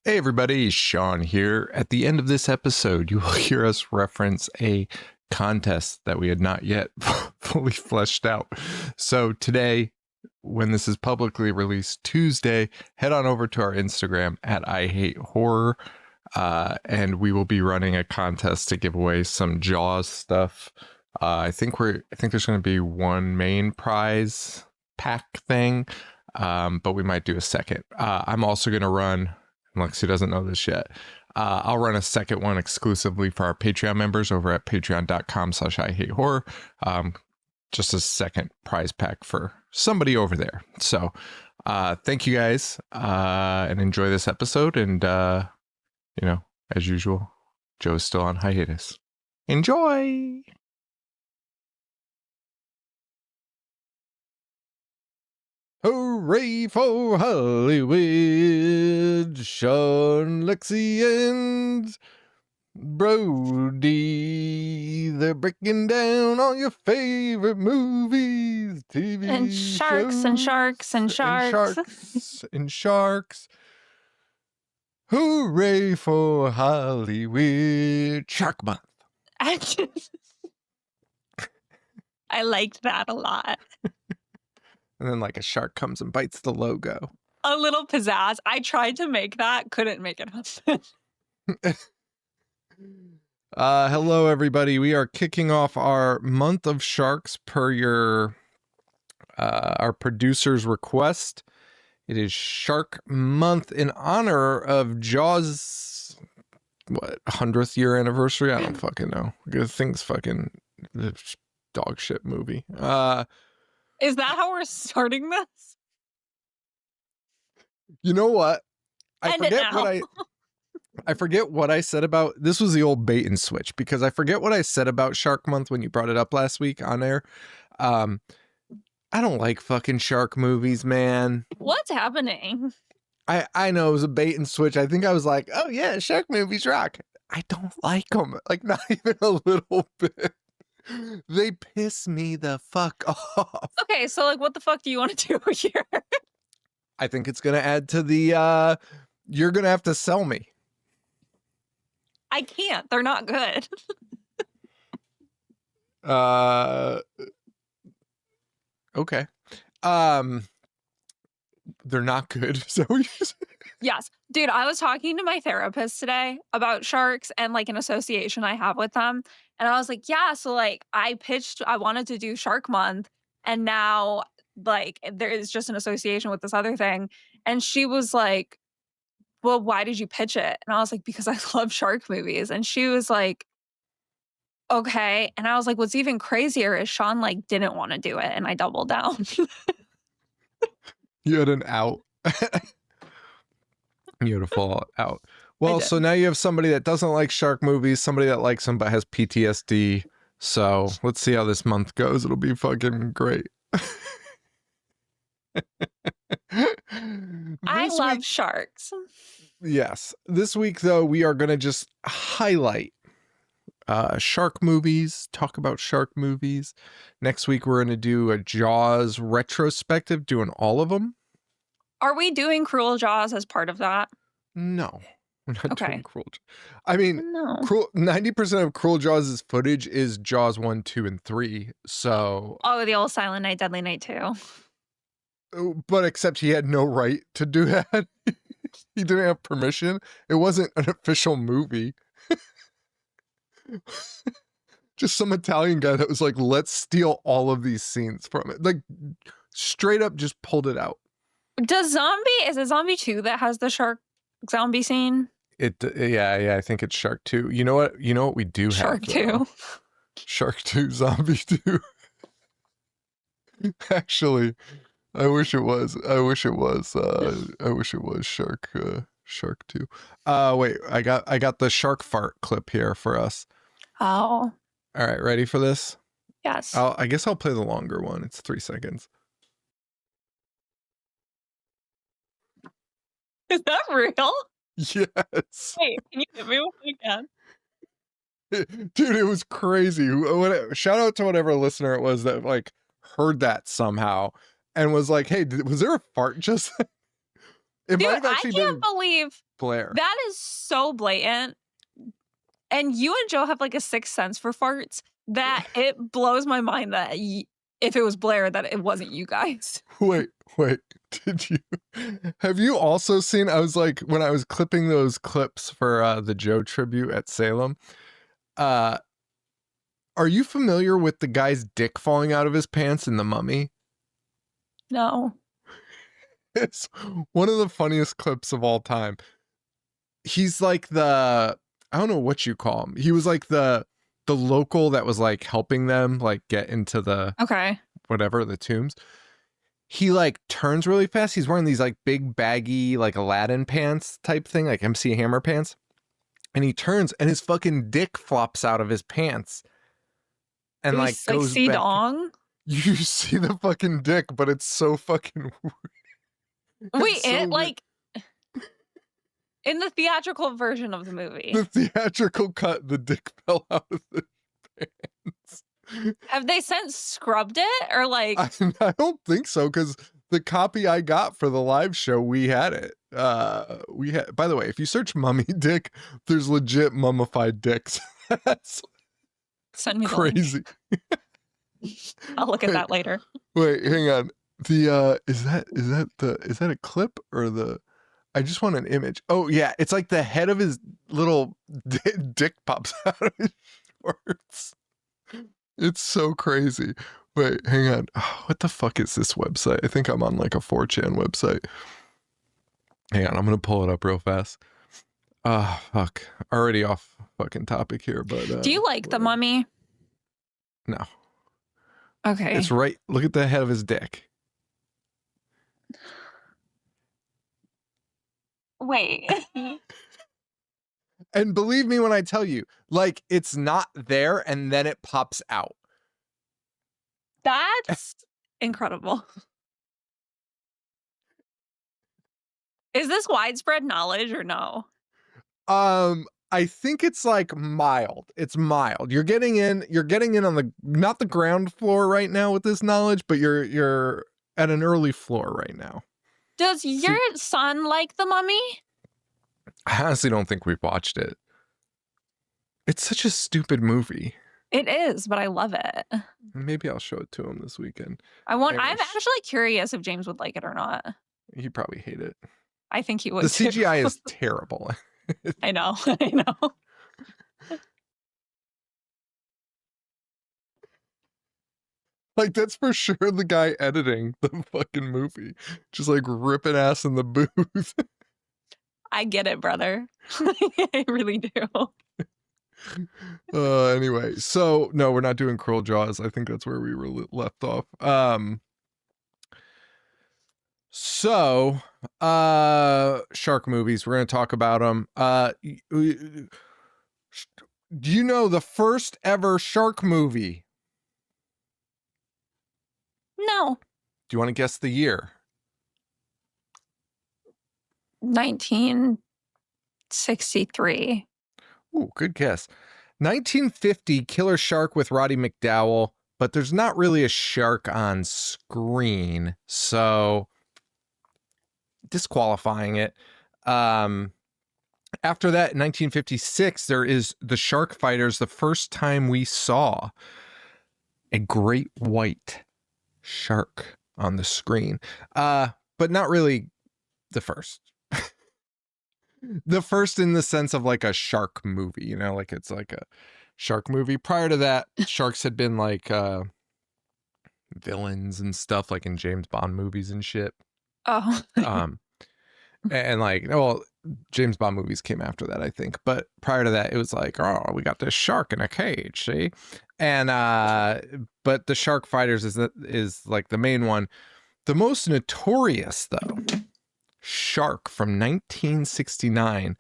Hey everybody, Sean here. At the end of this episode, you will hear us reference a contest that we had not yet fully fleshed out. So today, when this is publicly released Tuesday, head on over to our Instagram at I Hate Horror, and we will be running a contest to give away some Jaws stuff. I think there's going to be one main prize pack thing, but we might do a second. I'm also going to run. Lexi doesn't know this yet. I'll run a second one exclusively for our Patreon members over at patreon.com/IHateHorror. Just a second prize pack for somebody over there. So thank you guys and enjoy this episode. And, as usual, Joe's still on hiatus. Enjoy! Hooray for Hollyweird Sean, Lexi, and Brody. They're breaking down all your favorite movies, TV and sharks shows, and sharks and sharks and sharks. Hooray for Hollyweird Shark Month. I liked that a lot. And then like a shark comes and bites the logo. A little pizzazz. I tried to make that, couldn't make it happen. Hello everybody. We are kicking off our month of sharks per your our producer's request. It is Shark Month in honor of Jaws 100th year anniversary. I don't fucking know. The thing's fucking dog shit movie. Is that how we're starting this? You know what? I forget what I said about this. Was the old bait and switch, because I forget what I said about Shark Month when you brought it up last week on air. I don't like fucking shark movies, man. What's happening? I know it was a bait and switch. I think I was like, oh yeah, shark movies rock. I don't like them. Like, not even a little bit. They piss me the fuck off. Okay, so like, what the fuck do you want to do here? I think it's going to add to the, you're going to have to sell me. I can't. They're not good. Okay. They're not good. So yes. Dude, I was talking to my therapist today about sharks and like an association I have with them. And I was like, yeah, so like I wanted to do Shark Month, and now like there is just an association with this other thing. And she was like, well, why did you pitch it? And I was like, because I love shark movies. And she was like, okay. And I was like, what's even crazier is Sean like didn't want to do it, and I doubled down. You had an out. You had a fall out. Well, so now you have somebody that doesn't like shark movies, somebody that likes them but has PTSD. So let's see how this month goes. It'll be fucking great. I love sharks. Yes. This week, though, we are going to just highlight shark movies, talk about shark movies. Next week, we're going to do a Jaws retrospective, doing all of them. Are we doing Cruel Jaws as part of that? No. We're not doing Cruel. No. 90% of Cruel Jaws' footage is Jaws 1, 2, and 3. So. Oh, the old Silent Night, Deadly Night 2. But except he had no right to do that. He didn't have permission. It wasn't an official movie. Just some Italian guy that was like, let's steal all of these scenes from it. Like, straight up just pulled it out. Is it Zombie 2 that has the shark zombie scene? Yeah, I think it's Shark 2. You know what we do have? Shark 2. Shark 2, Zombie 2. Actually, I wish it was Shark 2. Wait, I got the shark fart clip here for us. Oh. All right, ready for this? Yes. I guess I'll play the longer one. It's 3 seconds. Is that real? Yes. Wait, can you hit me with it again? Dude, it was crazy. Shout out to whatever listener it was that like heard that somehow and was like, hey, was there a fart just It Dude, might have I actually can't been believe Blair. that is so blatant. And you and Joe have like a sixth sense for farts that it blows my mind that if it was Blair, that it wasn't you guys. Wait, did you have you also seen, I was like, when I was clipping those clips for the Joe tribute at Salem, are you familiar with the guy's dick falling out of his pants in The Mummy? No. It's one of the funniest clips of all time. He's like I don't know what you call him. He was like the local that was like helping them like get into the whatever, the tombs. He like turns really fast. He's wearing these like big baggy like Aladdin pants type thing, like MC Hammer pants. And he turns and his fucking dick flops out of his pants. And like goes see back. dong? You see the fucking dick, but it's so fucking weird. Wait, so it like in the theatrical version of the movie. The theatrical cut, the dick fell out of the pants. Have they since scrubbed it or like? I don't think so, because the copy I got for the live show, we had it. We had. By the way, if you search "mummy dick," there's legit mummified dicks. That's crazy. I'll look at that later. Wait, hang on. The is that a clip or the? I just want an image. Oh yeah, it's like the head of his little dick pops out of his shorts. It's so crazy. Wait, hang on. Oh, what the fuck is this website? I think I'm on like a 4chan website. Hang on, I'm gonna pull it up real fast. Ah, fuck. Already off fucking topic here, but do you like The Mummy? No. Okay. It's right. Look at the head of his dick. Wait. And believe me when I tell you, like, it's not there and then it pops out. That's incredible. Is this widespread knowledge or no? I think it's like mild. It's mild. You're getting in on the, not the ground floor right now with this knowledge, but you're at an early floor right now. Does your son like The Mummy? I honestly don't think we've watched it. It's such a stupid movie. It is, but I love it. Maybe I'll show it to him this weekend. I'm actually curious if James would like it or not. He'd probably hate it. I think he would. The CGI is terrible. I know. I know. Like, that's for sure the guy editing the fucking movie. Just like ripping ass in the booth. I get it, brother. I really do. Anyway, so no, we're not doing Cruel Jaws. I think that's where we were left off. So shark movies, we're going to talk about them. Do you know the first ever shark movie? No. Do you want to guess the year? 1963. Ooh, good guess. 1950, Killer Shark with Roddy McDowell, but there's not really a shark on screen, so disqualifying it. After that, in 1956, there is The Shark Fighters, the first time we saw a great white shark on the screen, but not really the first. The first in the sense of like a shark movie, you know, like it's like a shark movie. Prior to that, sharks had been like villains and stuff, like in James Bond movies and shit. Oh. And like, well, James Bond movies came after that, I think. But prior to that, it was like, oh, we got this shark in a cage, see? And but the Shark Fighters is like the main one. The most notorious, though, Shark from 1969,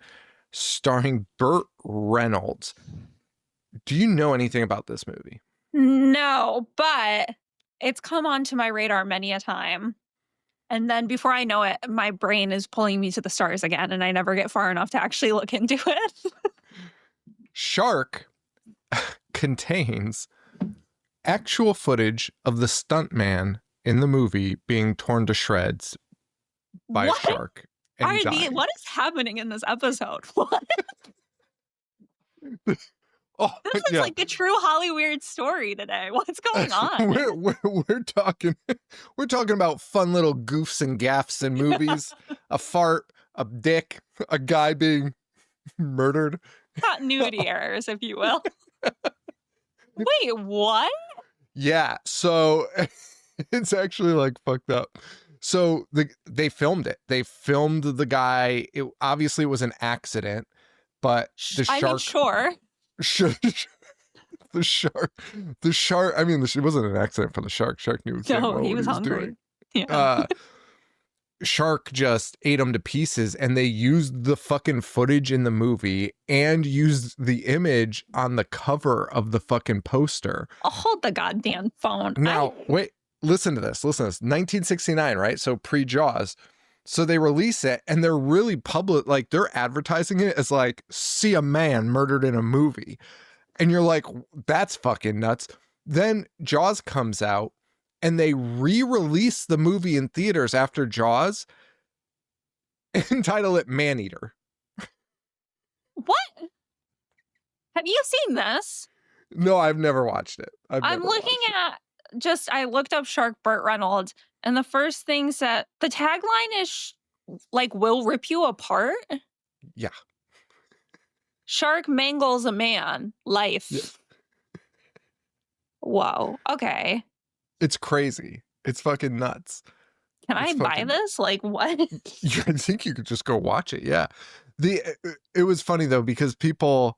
starring Burt Reynolds. Do you know anything about this movie? No, but it's come onto my radar many a time. And then before I know it, my brain is pulling me to the stars again, and I never get far enough to actually look into it. Shark contains actual footage of the stuntman in the movie being torn to shreds by a shark. and I mean, dying. what is happening in this episode? What? Oh, This is yeah. like the true Hollyweird story today. What's going on? we're talking about fun little goofs and gaffs in movies. A fart, a dick, a guy being murdered. Continuity errors, if you will. Wait, what? Yeah, so it's actually like fucked up. So they filmed it. They filmed the guy. It obviously was an accident, but the I mean, shark. sure. The shark. I mean, it wasn't an accident for the shark. Shark knew exactly No, what he he was was hungry. doing. Yeah. Shark just ate him to pieces, and they used the fucking footage in the movie and used the image on the cover of the fucking poster. I'll hold the goddamn phone. Now, wait, listen to this. 1969, right? So pre-Jaws. So they release it, and they're really public, like they're advertising it as like, see a man murdered in a movie. And you're like, that's fucking nuts. Then Jaws comes out, and they re-release the movie in theaters after Jaws and title it Maneater. What? Have you seen this? No, I've never watched it. I'm looking at I looked up Shark Burt Reynolds, and the first things that the tagline is like, will rip you apart. Yeah. Shark mangles a man. Life. Yeah. Whoa. Okay. It's crazy. It's fucking nuts. Can I buy this? Like, what? I think you could just go watch it. Yeah. It was funny though, because people,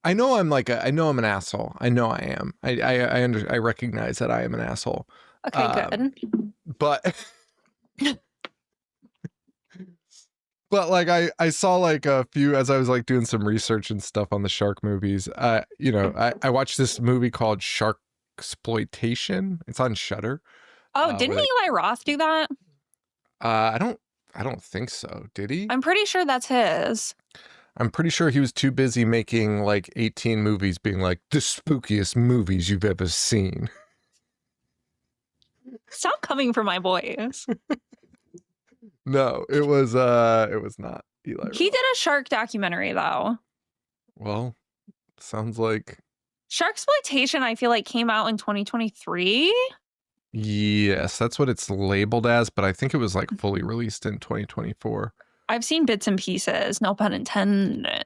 I know I'm an asshole. I know I am. I recognize that I am an asshole. Okay, good. But like I saw like a few, as I was like doing some research and stuff on the shark movies. I watched this movie called Sharksploitation. It's on Shudder. Oh, didn't Eli Roth do that? I don't think so. Did he? I'm pretty sure that's his. I'm pretty sure he was too busy making like 18 movies being like the spookiest movies you've ever seen. Stop coming for my boys. No, it was not Eli Roth. He did a shark documentary though. Well, sounds like Sharksploitation, I feel like, came out in 2023. Yes, that's what it's labeled as, but I think it was like fully released in 2024. I've seen bits and pieces, no pun intended.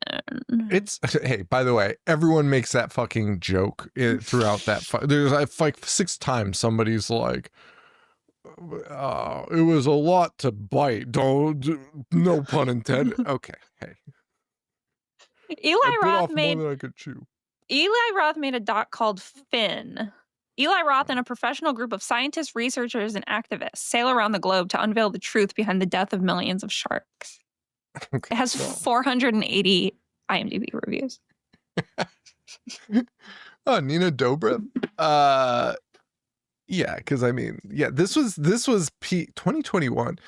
Hey, by the way, everyone makes that fucking joke throughout that. There's like 6 times somebody's like, it was a lot to bite. No pun intended. Okay, hey. Eli Roth more than I could chew. Eli Roth made a doc called Finn. Eli Roth and a professional group of scientists, researchers, and activists sail around the globe to unveil the truth behind the death of millions of sharks. Okay, it has 480 IMDb reviews. Oh, Nina Dobrev? Yeah, because I mean, yeah, this was peak 2021.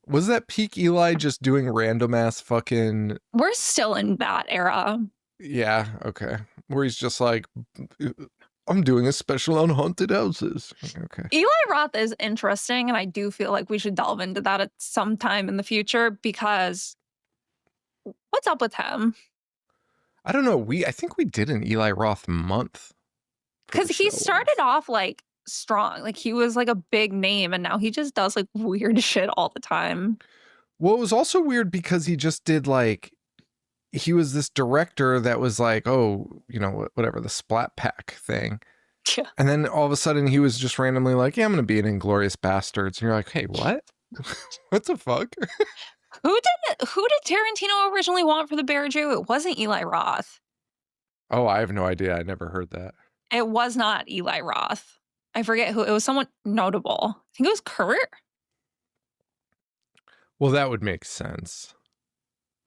Was that peak Eli just doing random ass fucking... We're still in that era. Yeah, okay. Where he's just like, I'm doing a special on haunted houses. Okay. Eli Roth is interesting, and I do feel like we should delve into that at some time in the future, because what's up with him? I don't know. I think we did an Eli Roth month. Because he started off like strong. Like he was like a big name, and now he just does like weird shit all the time. Well, it was also weird because he just did like, he was this director that was like, oh, you know, whatever, the Splat Pack thing. Yeah. And then all of a sudden he was just randomly like, yeah, I'm going to be an Inglourious Bastards. And you're like, hey, what? What the fuck? Who did Tarantino originally want for the Bear Jew? It wasn't Eli Roth. Oh, I have no idea. I never heard that. It was not Eli Roth. I forget who. It was someone notable. I think it was Kurt. Well, that would make sense.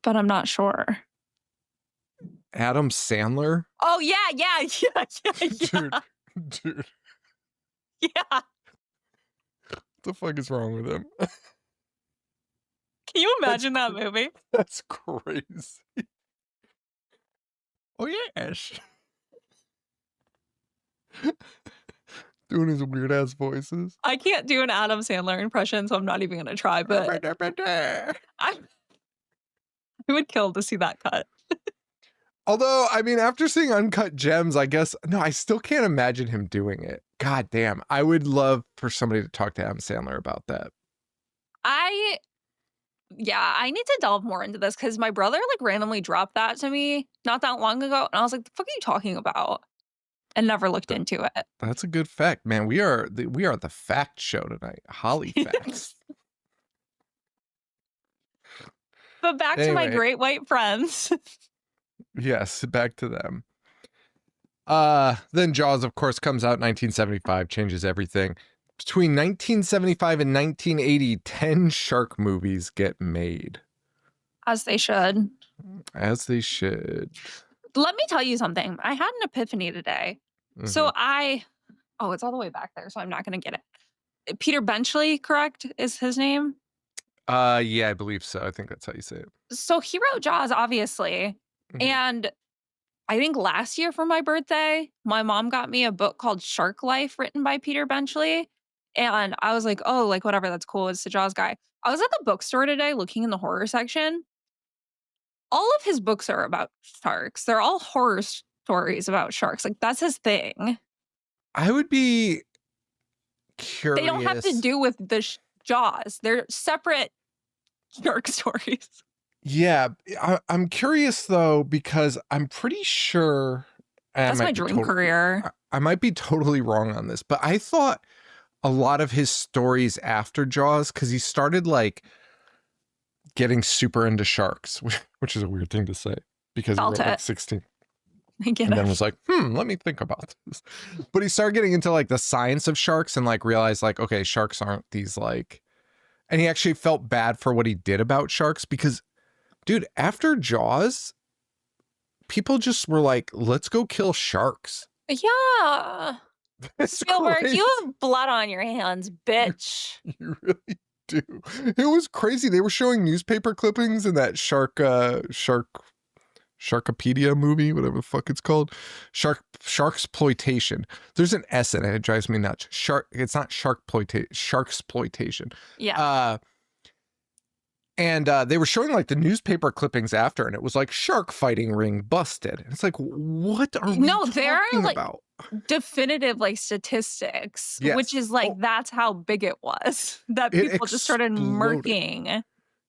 But I'm not sure. Adam Sandler? Oh, yeah. Dude. Yeah. What the fuck is wrong with him? Can you imagine that movie? That's crazy. Oh, yes. Doing his weird ass voices. I can't do an Adam Sandler impression, so I'm not even gonna try, but I would kill to see that cut. Although, I mean, after seeing Uncut Gems, I guess, no, I still can't imagine him doing it. God damn. I would love for somebody to talk to Adam Sandler about that. I need to delve more into this because my brother like randomly dropped that to me not that long ago. And I was like, the fuck are you talking about? And never looked into it. That's a good fact, man. We are the fact show tonight. Holly Facts. But back to my great white friends. Yes, back to them. Then Jaws, of course, comes out in 1975, changes everything. Between 1975 and 1980, 10 shark movies get made. As they should. As they should. Let me tell you something. I had an epiphany today. Mm-hmm. So it's all the way back there, so I'm not going to get it. Peter Benchley, correct, is his name? Yeah, I believe so. I think that's how you say it. So he wrote Jaws, obviously. Mm-hmm. And I think last year for my birthday, my mom got me a book called Shark Life written by Peter Benchley. And I was like, oh, like whatever, that's cool. It's the Jaws guy. I was at the bookstore today looking in the horror section. All of his books are about sharks. They're all horror stories about sharks. Like that's his thing. I would be curious. They don't have to do with the Jaws. They're separate shark stories. Yeah, I'm curious though, because I'm pretty sure that's my dream career. I might be totally wrong on this, but I thought a lot of his stories after Jaws, because he started like getting super into sharks, which is a weird thing to say because he wrote like 16. And then was like, let me think about this. But he started getting into like the science of sharks and like realized like, okay, sharks aren't these like, and he actually felt bad for what he did about sharks because, dude, after Jaws, people just were like, let's go kill sharks. Yeah. Spielberg, you have blood on your hands, bitch. You really do. It was crazy. They were showing newspaper clippings in that Sharkopedia movie, whatever the fuck it's called. Sharksploitation. There's an S in it. It drives me nuts. It's not sharksploitation. Yeah. And they were showing like the newspaper clippings after, and it was like shark fighting ring busted. And it's like, what are we talking about? Definitive like statistics, which is like that's how big it was that people just started murking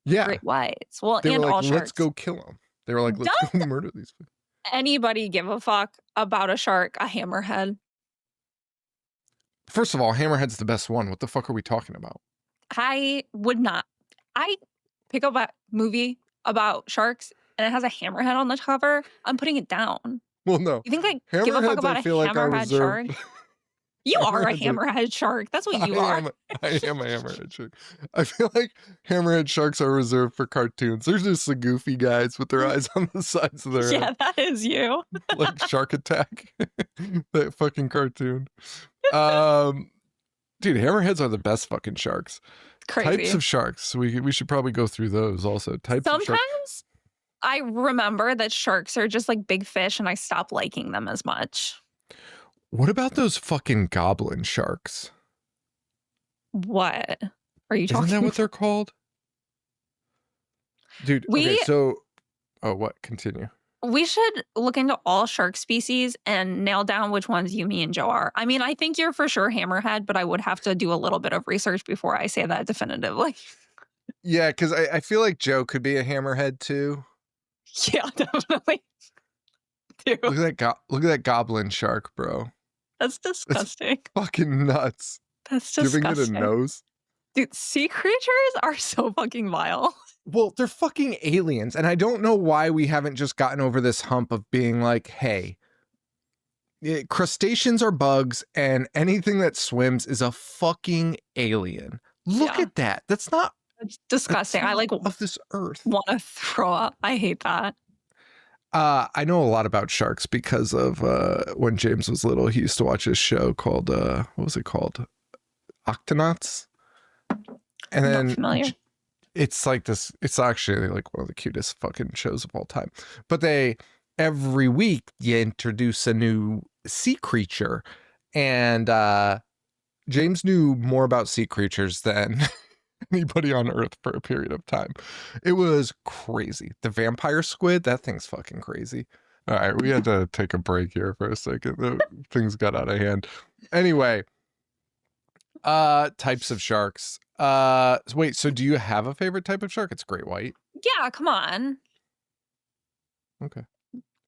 great whites. Well, they and were like, all sharks. Let's go kill them. They were like, let's go murder these people. Anybody give a fuck about a shark, a hammerhead? First of all, hammerhead's the best one. What the fuck are we talking about? I would not. I pick up a movie about sharks and it has a hammerhead on the cover. I'm putting it down. Well, no. You think I give a fuck about a hammerhead shark? You are a hammerhead shark. That's what you are. I am a hammerhead shark. I feel like hammerhead sharks are reserved for cartoons. They're just the goofy guys with their eyes on the sides of their head. Yeah, that is you. Like Shark Attack. That fucking cartoon. Dude, hammerheads are the best fucking sharks. Crazy. Types of sharks. We should probably go through those also. Sometimes I remember that sharks are just like big fish and I stop liking them as much. What about those fucking goblin sharks? What are you talking about? Isn't that what they're called? Dude, okay, so... Oh, what? Continue. We should look into all shark species and nail down which ones you, me, and Joe are. I mean, I think you're for sure hammerhead, but I would have to do a little bit of research before I say that definitively. Yeah, because I feel like Joe could be a hammerhead too. Yeah, definitely. Dude. Look at that goblin shark, bro. That's disgusting. That's fucking nuts. That's disgusting. Giving it a nose. Dude, sea creatures are so fucking vile. Well, they're fucking aliens. And I don't know why we haven't just gotten over this hump of being like, hey, crustaceans are bugs and anything that swims is a fucking alien. Look at that. That's not... It's disgusting. I like of this earth. Want to throw up. I hate that. I know a lot about sharks because of when James was little, he used to watch this show called, what was it called? Octonauts? And then not familiar. It's like this, it's actually like one of the cutest fucking shows of all time. But every week you introduce a new sea creature. And James knew more about sea creatures than anybody on Earth for a period of time. It was crazy. The vampire squid, that thing's fucking crazy. All right, we had to take a break here for a second. Things got out of hand. Anyway, types of sharks. Wait, so do you have a favorite type of shark? It's great white. Yeah, come on. Okay.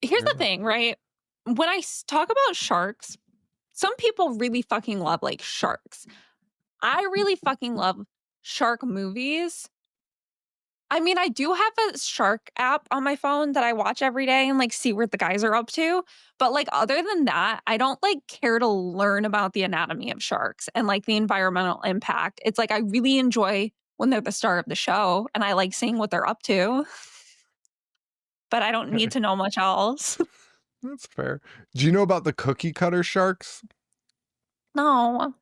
Here's the thing, right? When I talk about sharks, some people really fucking love like sharks. I really fucking love shark movies. I mean, I do have a shark app on my phone that I watch every day and like see what the guys are up to. But like other than that, I don't like care to learn about the anatomy of sharks and like the environmental impact. It's like I really enjoy when they're the star of the show and I like seeing what they're up to. But I don't need to know much else. That's fair. Do you know about the cookie cutter sharks? No.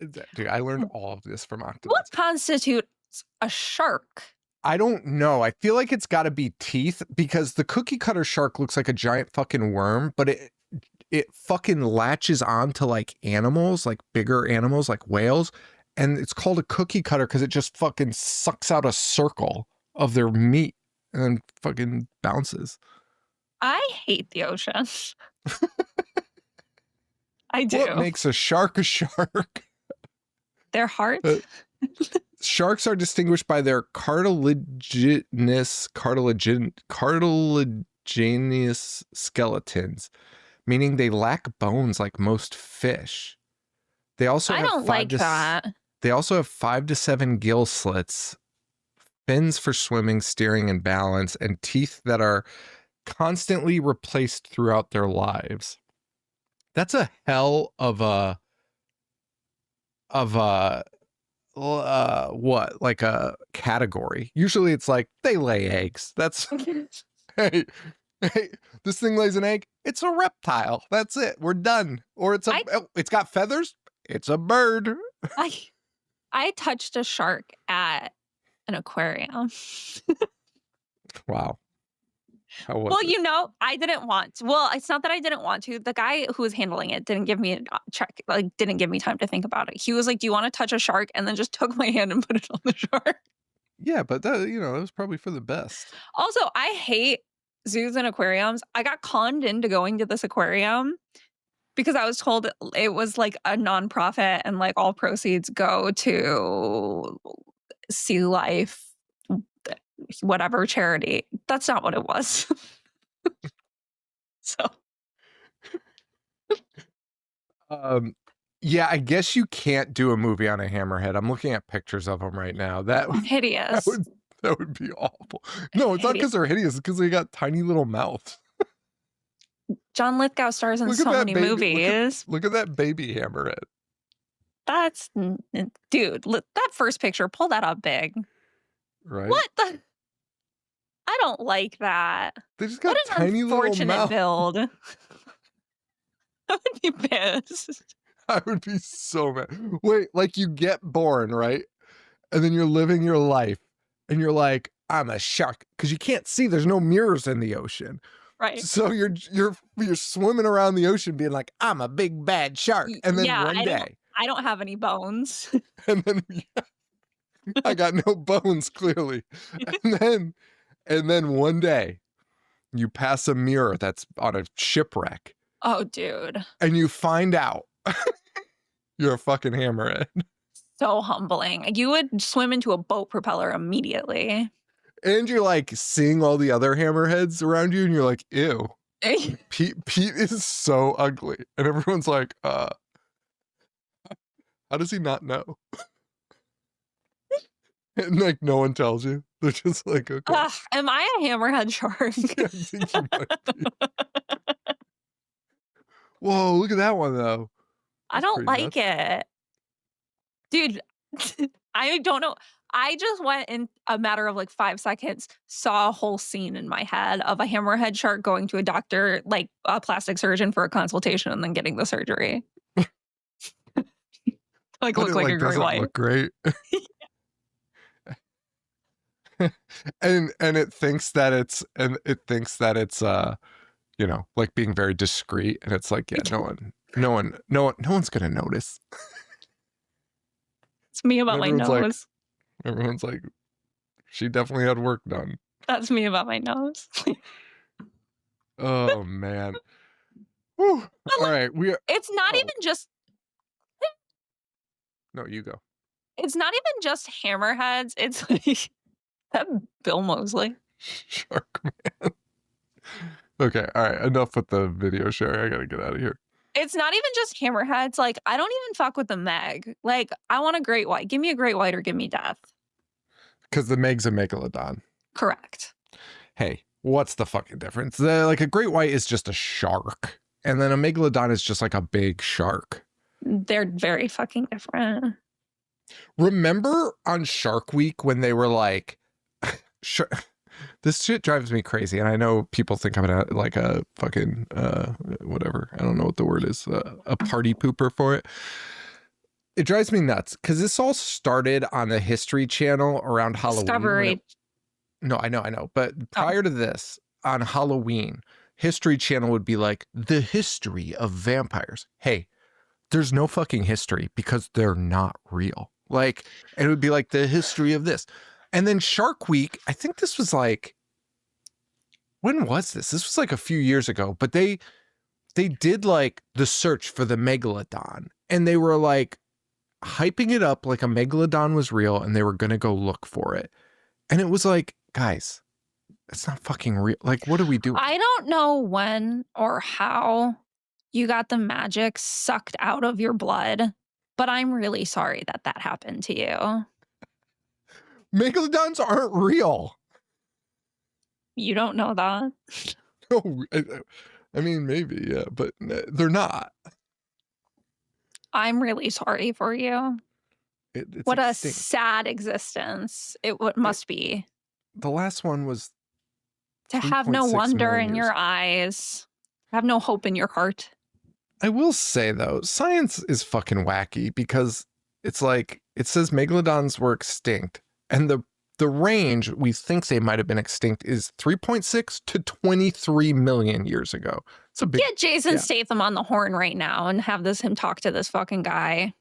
Dude, I learned all of this from Octopus. What constitutes a shark? I don't know. I feel like it's got to be teeth because the cookie cutter shark looks like a giant fucking worm, but it fucking latches onto like animals, like bigger animals, like whales, and it's called a cookie cutter because it just fucking sucks out a circle of their meat and then fucking bounces. I hate the ocean. I do. What makes a shark a shark? Their heart? Sharks are distinguished by their cartilaginous skeletons, meaning they lack bones like most fish. They also I don't like that. They also have 5 to 7 gill slits, fins for swimming, steering, and balance, and teeth that are constantly replaced throughout their lives. That's a hell of a what, like a category. Usually it's like they lay eggs. That's hey, this thing lays an egg. It's a reptile. That's it. We're done. Or it's it's got feathers. It's a bird. I touched a shark at an aquarium. Wow. How was well, it? you know, I didn't want to. Well, it's not that I didn't want to. The guy who was handling it didn't give me a check, like didn't give me time to think about it. He was like, "Do you want to touch a shark?" And then just took my hand and put it on the shark. Yeah, but that, you know, it was probably for the best. Also, I hate zoos and aquariums. I got conned into going to this aquarium because I was told it was like a nonprofit and like all proceeds go to sea life, whatever charity. That's not what it was. So yeah, I guess you can't do a movie on a hammerhead. I'm looking at pictures of them right now. hideous. That would be awful. No, it's not because they're hideous. It's because they got tiny little mouths. John Lithgow stars in so many movies. Look at that baby hammerhead. That's dude. That first picture, pull that up big. Right? What the? I don't like that. They just got tiny little mouths. Unfortunate build. I would be pissed. I would be so mad. Wait, like you get born, right? And then you're living your life and you're like, I'm a shark. Because you can't see, there's no mirrors in the ocean. Right. So you're swimming around the ocean being like, I'm a big bad shark. And then one day. I don't have any bones. And then I got no bones, clearly. And then one day you pass a mirror that's on a shipwreck. Oh, dude. And you find out you're a fucking hammerhead. So humbling. You would swim into a boat propeller immediately. And you're like seeing all the other hammerheads around you and you're like, ew. Pete is so ugly. And everyone's like, how does he not know? And like no one tells you. They're just like, okay. Am I a hammerhead shark? I think you might be. Whoa, look at that one though. I don't like it. Dude, I don't know. I just went in a matter of like 5 seconds, saw a whole scene in my head of a hammerhead shark going to a doctor, like a plastic surgeon for a consultation and then getting the surgery. Like look like a great white. Look great. and it thinks that it's you know, like being very discreet, and it's like, yeah, No one's gonna notice. It's me about my nose. Everyone's like, she definitely had work done. That's me about my nose. Oh man. Whew. All right, it's not even just. No, you go. It's not even just hammerheads. It's like that Bill Moseley. Shark Man. Okay, all right. Enough with the video sharing. I gotta get out of here. It's not even just hammerheads. Like, I don't even fuck with the Meg. Like, I want a great white. Give me a great white or give me death. Because the Meg's a megalodon. Correct. Hey, what's the fucking difference? Like a great white is just a shark, and then a megalodon is just like a big shark. They're very fucking different. Remember on Shark Week when they were like, this shit drives me crazy, and I know people think I'm like a fucking whatever. I don't know what the word is. A party pooper for it. It drives me nuts because this all started on the History Channel around Halloween. Discovery. No, I know. But prior to this, on Halloween, History Channel would be like, the history of vampires. Hey, there's no fucking history because they're not real. Like, and it would be like the history of this. And then Shark Week, I think this was like, when was this? This was like a few years ago, but they did like the search for the megalodon, and they were like hyping it up like a megalodon was real, and they were going to go look for it. And it was like, guys, it's not fucking real. Like, what do we do? I don't know when or how you got the magic sucked out of your blood, but I'm really sorry that that happened to you. Megalodons aren't real. You don't know that? No, I mean, maybe, yeah, but they're not. I'm really sorry for you. It's what extinct. A sad existence it must be. The last one was to have no wonder in years. your eyes, have no hope in your heart. I will say, though, science is fucking wacky because it's like, it says megalodons were extinct, and the range we think they might have been extinct is 3.6 to 23 million years ago. It's a big, get Jason Statham on the horn right now and have him talk to this fucking guy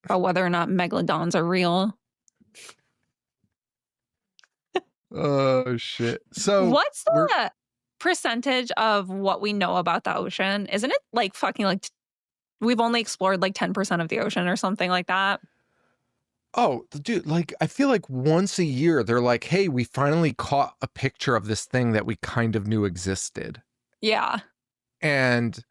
about whether or not megalodons are real. Oh shit. So what's the percentage of what we know about the ocean? Isn't it like fucking like we've only explored like 10% of the ocean or something like that? Oh, dude, like I feel like once a year they're like, hey, we finally caught a picture of this thing that we kind of knew existed. Yeah. And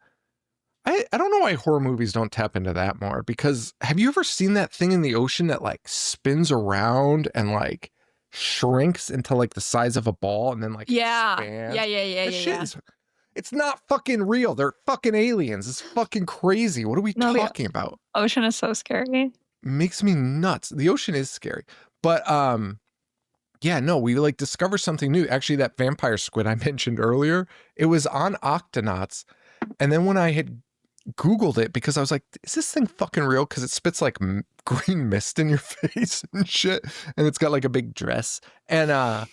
I don't know why horror movies don't tap into that more, because have you ever seen that thing in the ocean that like spins around and like shrinks into like the size of a ball and then like expands? Yeah. It's not fucking real. They're fucking aliens. It's fucking crazy. What are we talking about? Ocean is so scary. Makes me nuts. The ocean is scary. But yeah, no, we like discover something new. Actually, that vampire squid I mentioned earlier, it was on Octonauts. And then when I had Googled it, because I was like, is this thing fucking real? Because it spits like green mist in your face and shit. And it's got like a big dress. And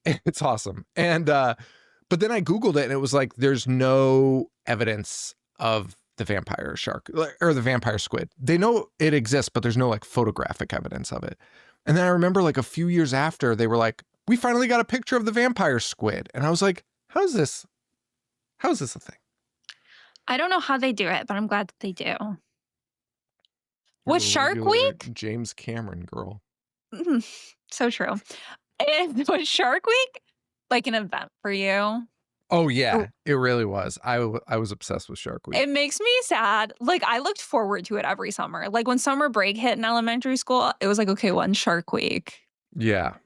it's awesome. And but then I Googled it and it was like, there's no evidence of the vampire shark or the vampire squid. They know it exists, but there's no like photographic evidence of it. And then I remember like a few years after, they were like, we finally got a picture of the vampire squid. And I was like, how's this a thing? I don't know how they do it, but I'm glad that they do. Was You're a Shark Week? James Cameron girl. So true. Was Shark Week like an event for you? Oh yeah, it really was. I was obsessed with Shark Week. It makes me sad. Like I looked forward to it every summer. Like when summer break hit in elementary school, it was like, okay, when's Shark Week? Yeah.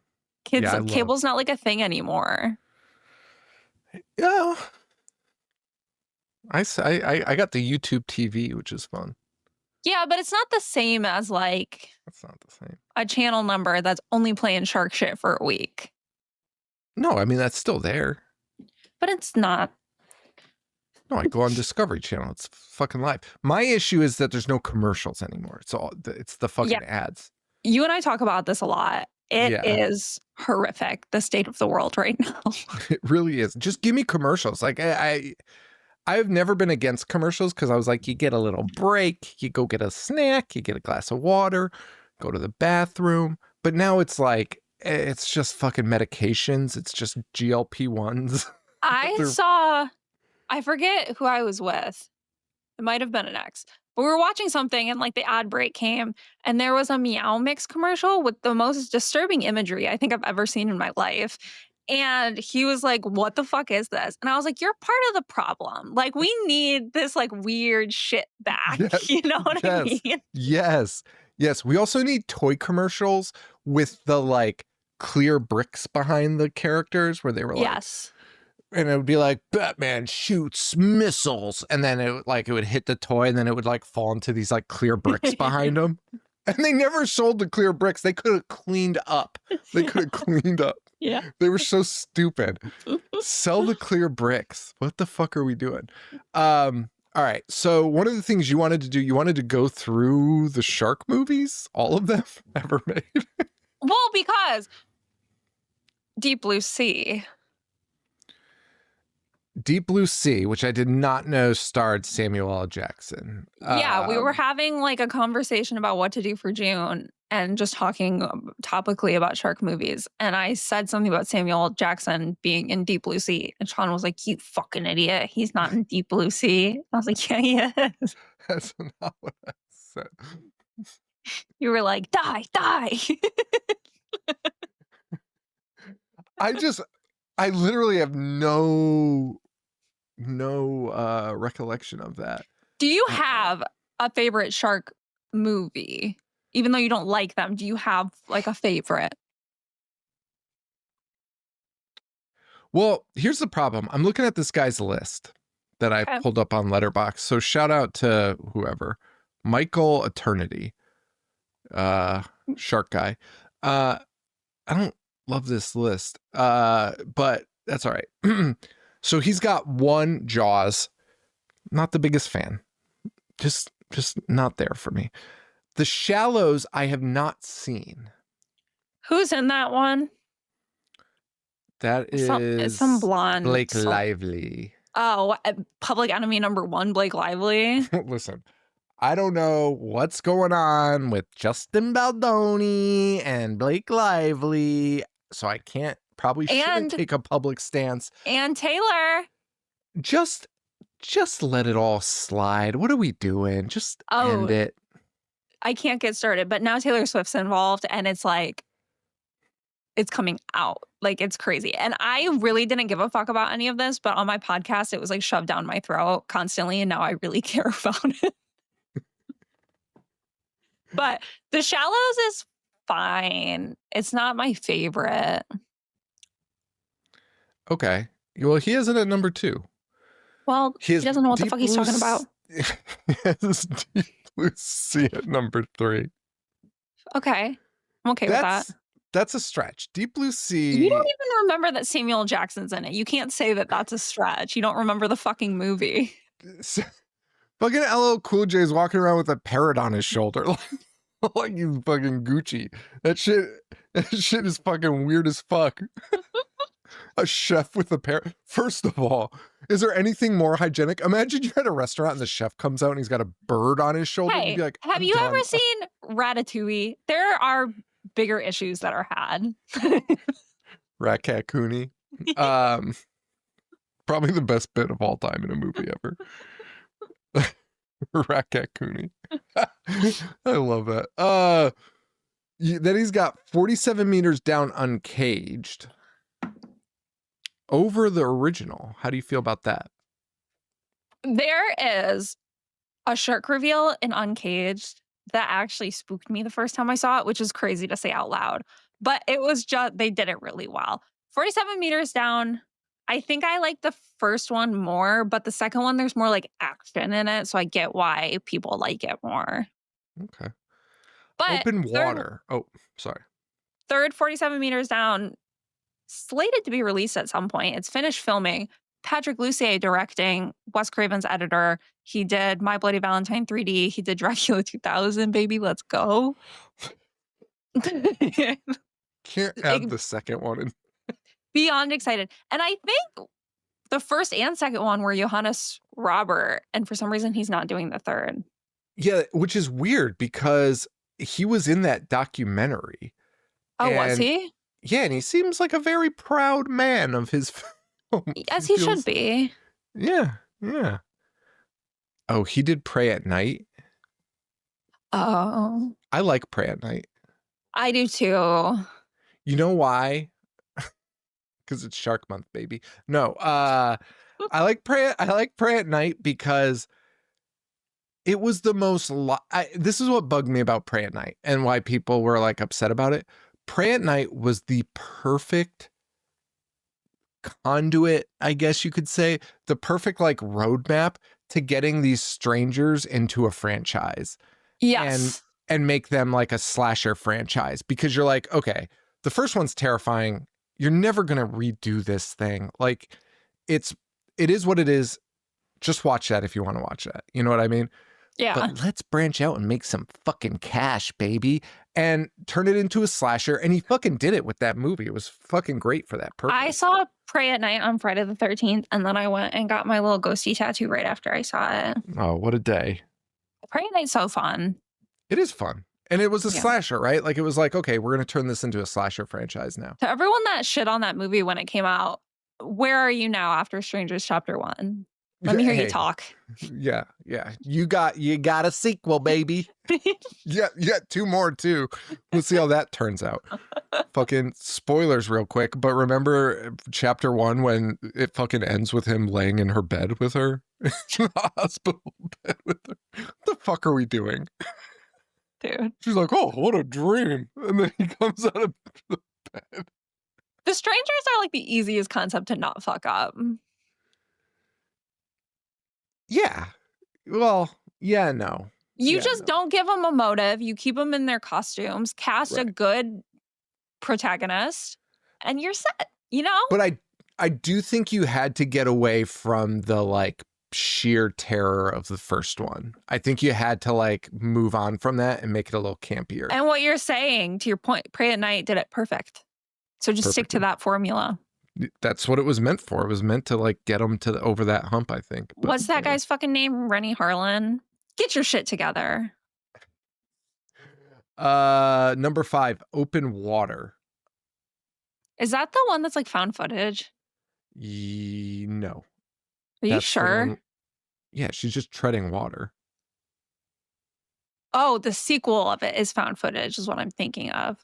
Kids, cable's not like a thing anymore. Yeah. I got the YouTube TV, which is fun. Yeah, but it's not the same as like That's not the same. A channel number that's only playing shark shit for a week. No, I mean that's still there. But it's not. No, I go on Discovery Channel. It's fucking live. My issue is that there's no commercials anymore. It's the fucking ads. You and I talk about this a lot. It is horrific, the state of the world right now. It really is. Just give me commercials. Like I've never been against commercials because I was like, you get a little break, you go get a snack, you get a glass of water, go to the bathroom. But now it's like, it's just fucking medications. It's just GLP-1s. I forget who I was with. It might have been an ex. But we were watching something and like the ad break came and there was a Meow Mix commercial with the most disturbing imagery I think I've ever seen in my life. And he was like, "What the fuck is this?" And I was like, "You're part of the problem. Like, we need this like weird shit back." Yes, You know what I yes, mean? yes. We also need toy commercials with the like clear bricks behind the characters where they were like, Yes. and it would be like Batman shoots missiles, and then it would hit the toy, and then it would like fall into these like clear bricks behind them. And they never sold the clear bricks. They could have cleaned up. They could have cleaned up. Yeah. They were so stupid. Sell the clear bricks. What the fuck are we doing? All right. So one of the things you wanted to do, you wanted to go through the shark movies, all of them ever made. Well, because Deep Blue Sea. Deep Blue Sea, which I did not know starred Samuel L. Jackson. Yeah, we were having like a conversation about what to do for June and just talking topically about shark movies. And I said something about Samuel L. Jackson being in Deep Blue Sea. And Sean was like, "You fucking idiot. He's not in Deep Blue Sea." I was like, "Yeah, he is." That's not what I said. You were like, "Die, die." I literally have no recollection of that. Do you have a favorite shark movie? Even though you don't like them, do you have like a favorite? Well, here's the problem. I'm looking at this guy's list that I pulled up on Letterboxd. So shout out to whoever. Michael Eternity. Shark guy. I don't love this list. But that's all right. So he's got one Jaws. Not the biggest fan. Just not there for me. The Shallows I have not seen. Who's in that one? That is some blonde Blake Lively. Oh, Public Enemy #1, Blake Lively. Listen, I don't know what's going on with Justin Baldoni and Blake Lively, so I shouldn't take a public stance. And Taylor. Just let it all slide. What are we doing? Just end it. I can't get started, but now Taylor Swift's involved and it's like, it's coming out. Like, it's crazy. And I really didn't give a fuck about any of this, but on my podcast, it was like shoved down my throat constantly. And now I really care about it. But The Shallows is fine. It's not my favorite. Okay. Well, he has it at #2. Well, he doesn't know what the fuck he's talking about. He has Deep Blue Sea at #3. Okay. I'm okay with that. That's a stretch. Deep Blue Sea. You don't even remember that Samuel L. Jackson's in it. You can't say that that's a stretch. You don't remember the fucking movie. Fucking LL Cool J is walking around with a parrot on his shoulder. Like he's fucking Gucci. That shit is fucking weird as fuck. A chef with a parrot. First of all, is there anything more hygienic? Imagine you're at a restaurant and the chef comes out and he's got a bird on his shoulder. Hey, and you'd be like, have you ever seen Ratatouille? There are bigger issues that are had. Rat Cat Cooney. Probably the best bit of all time in a movie ever. Rat Cat Cooney. I love that. Then he's got 47 meters down uncaged. Over the original. How do you feel about that? There is a shark reveal in Uncaged that actually spooked me the first time I saw it, which is crazy to say out loud. But it was just, they did it really well. 47 meters down. I think I like the first one more, but the second one, there's more like action in it. So I get why people like it more. Okay. But open water. Sorry. Third 47 meters down, slated to be released at some point. It's finished filming. Patrick Lussier directing, Wes Craven's editor. He did My Bloody Valentine 3D. He did Dracula 2000, baby. Let's go. Can't add the second one in. Beyond excited. And I think the first and second one were Johannes Robert, and for some reason he's not doing the third. Yeah, which is weird because he was in that documentary. Oh, was And he? yeah, and he seems like a very proud man of his film. As he should be. Yeah, yeah. Oh, he did Pray at Night. Oh, I like Pray at Night. I do too. You know why? Because it's Shark Month, baby. No, I like Pray at Night because it was the most. This is what bugged me about Pray at Night and why people were like upset about it. Pray at Night was the perfect conduit, I guess you could say, the perfect like roadmap to getting these strangers into a franchise. Yes. And make them like a slasher franchise, because you're like, okay, the first one's terrifying. You're never going to redo this thing. Like it is what it is. Just watch that if you want to watch that. You know what I mean? Yeah. But let's branch out and make some fucking cash, baby, and turn it into a slasher. And he fucking did it with that movie. It was fucking great for that purpose. I saw Pray at Night on Friday the 13th, and then I went and got my little ghosty tattoo right after I saw it. Oh, what a day. Pray at Night's so fun. It is fun. And it was a slasher, right? Like it was like, okay, we're going to turn this into a slasher franchise now. To everyone that shit on that movie when it came out, where are you now after Strangers Chapter 1? Let me hear you talk. Yeah. You got a sequel, baby. Yeah, 2 more too. We'll see how that turns out. Fucking spoilers real quick, but remember chapter 1 when it fucking ends with him laying in her bed with her? In the hospital bed with her. What the fuck are we doing? Dude. She's like, oh, what a dream. And then he comes out of the bed. The strangers are like the easiest concept to not fuck up. Yeah. Well, yeah, no. You just don't give them a motive. You keep them in their costumes, cast a good protagonist, and you're set, you know? But I do think you had to get away from the like sheer terror of the first one. I think you had to like move on from that and make it a little campier. And what you're saying, to your point, Pray at Night did it perfect. So just stick to that formula. That's what it was meant for. It was meant to like get them to over that hump, I think. But, what's that guy's fucking name? Rennie Harlan? Get your shit together. Number 5, Open Water. Is that the one that's like found footage? No. Are you sure? Yeah, she's just treading water. Oh, the sequel of it is found footage is what I'm thinking of.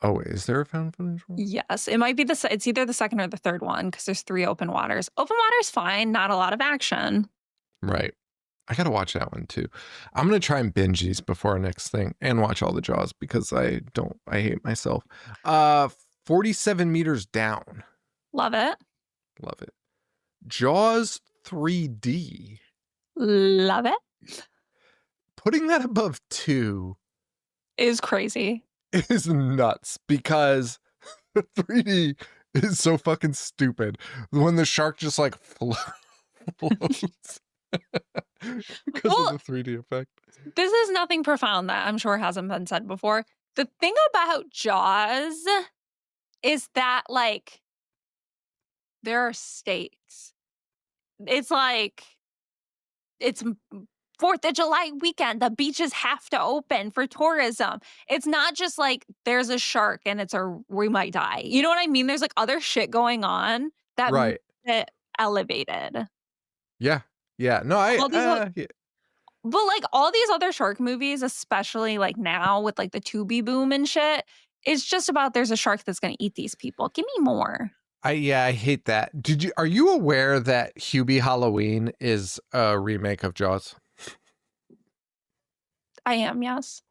Oh, is there a found footage one? Yes, it might be it's either the second or the third one because there's 3 open waters. Open water's fine, not a lot of action. Right. I got to watch that one too. I'm going to try and binge these before our next thing and watch all the Jaws because I hate myself. 47 Meters Down. Love it. Love it. Jaws 3D. Love it. Putting that above 2 is crazy. It is nuts because the 3D is so fucking stupid. When the shark just like floats. Because of the 3D effect. This is nothing profound that I'm sure hasn't been said before. The thing about Jaws is that, like, there are stakes. It's like, it's 4th of July weekend. The beaches have to open for tourism. It's not just like there's a shark and we might die. You know what I mean? There's like other shit going on that makes it elevated. Yeah. Yeah. No, But like all these other shark movies, especially like now with like the Tubi boom and shit, it's just about there's a shark that's going to eat these people. Give me more. I hate that. Are you aware that Hubie Halloween is a remake of Jaws? I am, yes.